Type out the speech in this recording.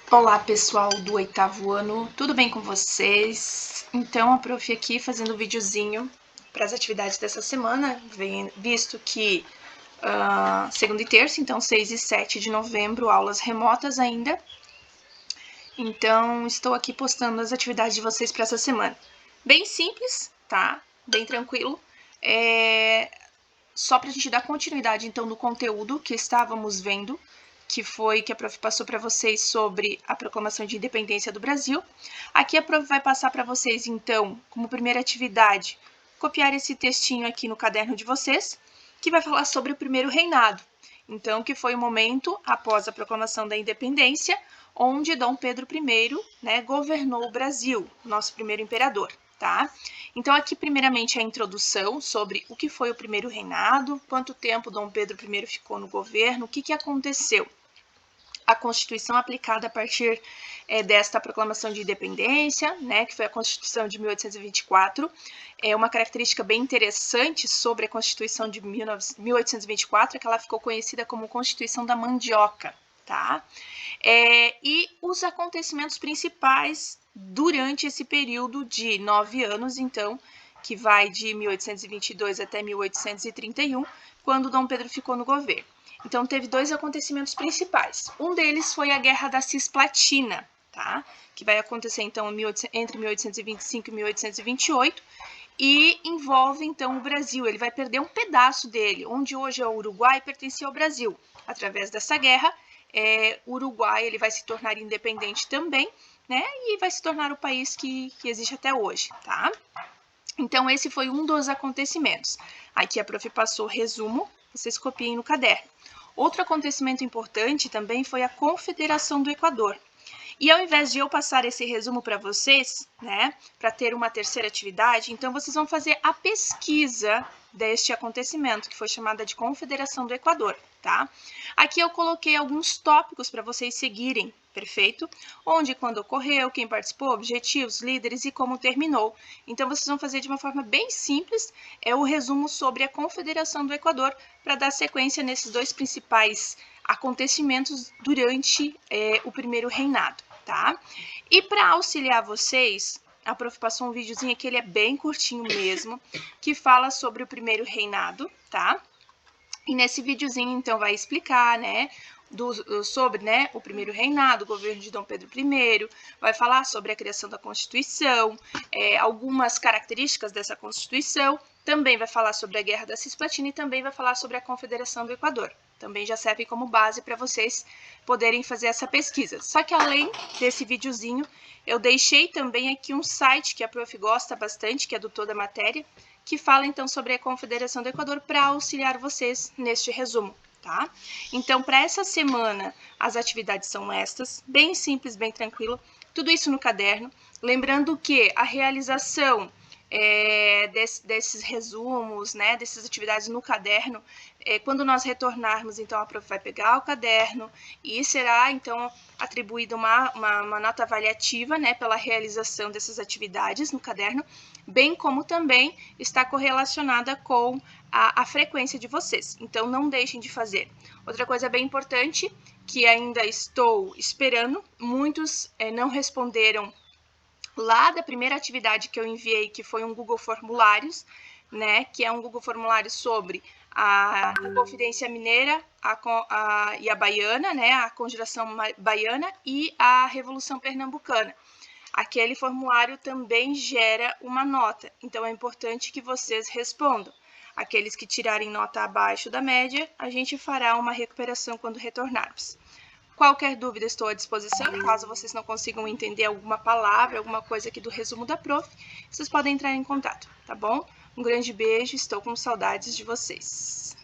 Olá, pessoal do 8º ano, tudo bem com vocês? Então, a prof aqui fazendo um videozinho para as atividades dessa semana, visto que segunda e terça, então 6 e 7 de novembro, aulas remotas ainda. Então, estou aqui postando as atividades de vocês para essa semana. Bem simples, tá? Bem tranquilo. Só para a gente dar continuidade, então, no conteúdo que estávamos vendo, que foi que a prof passou para vocês sobre a proclamação de independência do Brasil. Aqui a prof vai passar para vocês, então, como primeira atividade, copiar esse textinho aqui no caderno de vocês, que vai falar sobre o primeiro reinado. Então, que foi o momento após a proclamação da independência, onde Dom Pedro I, né, governou o Brasil, nosso primeiro imperador, tá? Então, aqui, primeiramente, a introdução sobre o que foi o primeiro reinado, quanto tempo Dom Pedro I ficou no governo, o que aconteceu. A Constituição aplicada a partir desta proclamação de independência, né, que foi a Constituição de 1824, uma característica bem interessante sobre a Constituição de 1824 é que ela ficou conhecida como Constituição da Mandioca, tá? E os acontecimentos principais durante esse período de 9 anos, então, que vai de 1822 até 1831, quando Dom Pedro ficou no governo. Então, teve dois acontecimentos principais. Um deles foi a Guerra da Cisplatina, tá? Que vai acontecer, então, entre 1825 e 1828, e envolve, então, o Brasil. Ele vai perder um pedaço dele. Onde hoje é o Uruguai, pertencia ao Brasil. Através dessa guerra, o Uruguai ele vai se tornar independente também, né? E vai se tornar o país que existe até hoje, tá? Então, esse foi um dos acontecimentos. Aqui a prof passou resumo, vocês copiem no caderno. Outro acontecimento importante também foi a Confederação do Equador. E ao invés de eu passar esse resumo para vocês, né, para ter uma terceira atividade, então vocês vão fazer a pesquisa deste acontecimento, que foi chamada de Confederação do Equador, tá? Aqui eu coloquei alguns tópicos para vocês seguirem, perfeito? Onde, quando ocorreu, quem participou, objetivos, líderes e como terminou. Então, vocês vão fazer de uma forma bem simples, o resumo sobre a Confederação do Equador, para dar sequência nesses dois principais acontecimentos durante o primeiro reinado, tá? E para auxiliar vocês, a prof passou um videozinho que ele é bem curtinho mesmo, que fala sobre o primeiro reinado, tá? E nesse videozinho, então, vai explicar, né, sobre, né, o primeiro reinado, o governo de Dom Pedro I, vai falar sobre a criação da Constituição, algumas características dessa Constituição, também vai falar sobre a Guerra da Cisplatina e também vai falar sobre a Confederação do Equador. Também já serve como base para vocês poderem fazer essa pesquisa. Só que além desse videozinho, eu deixei também aqui um site que a prof gosta bastante, que é do Toda Matéria, que fala então sobre a Confederação do Equador para auxiliar vocês neste resumo, tá? Então, para essa semana, as atividades são estas, bem simples, bem tranquilo, tudo isso no caderno. Lembrando que a realização desses resumos, né, dessas atividades no caderno, quando nós retornarmos, então, a prof vai pegar o caderno e será, então, atribuída uma nota avaliativa, né, pela realização dessas atividades no caderno, bem como também está correlacionada com a frequência de vocês. Então, não deixem de fazer. Outra coisa bem importante, que ainda estou esperando, muitos não responderam lá da primeira atividade que eu enviei, que foi um Google Formulários, né, que é um Google Formulário sobre a Inconfidência Mineira e a Baiana, né, a Congelação Baiana e a Revolução Pernambucana. Aquele formulário também gera uma nota, então é importante que vocês respondam. Aqueles que tirarem nota abaixo da média, a gente fará uma recuperação quando retornarmos. Qualquer dúvida, estou à disposição. Caso vocês não consigam entender alguma palavra, alguma coisa aqui do resumo da prof, vocês podem entrar em contato, tá bom? Um grande beijo, estou com saudades de vocês.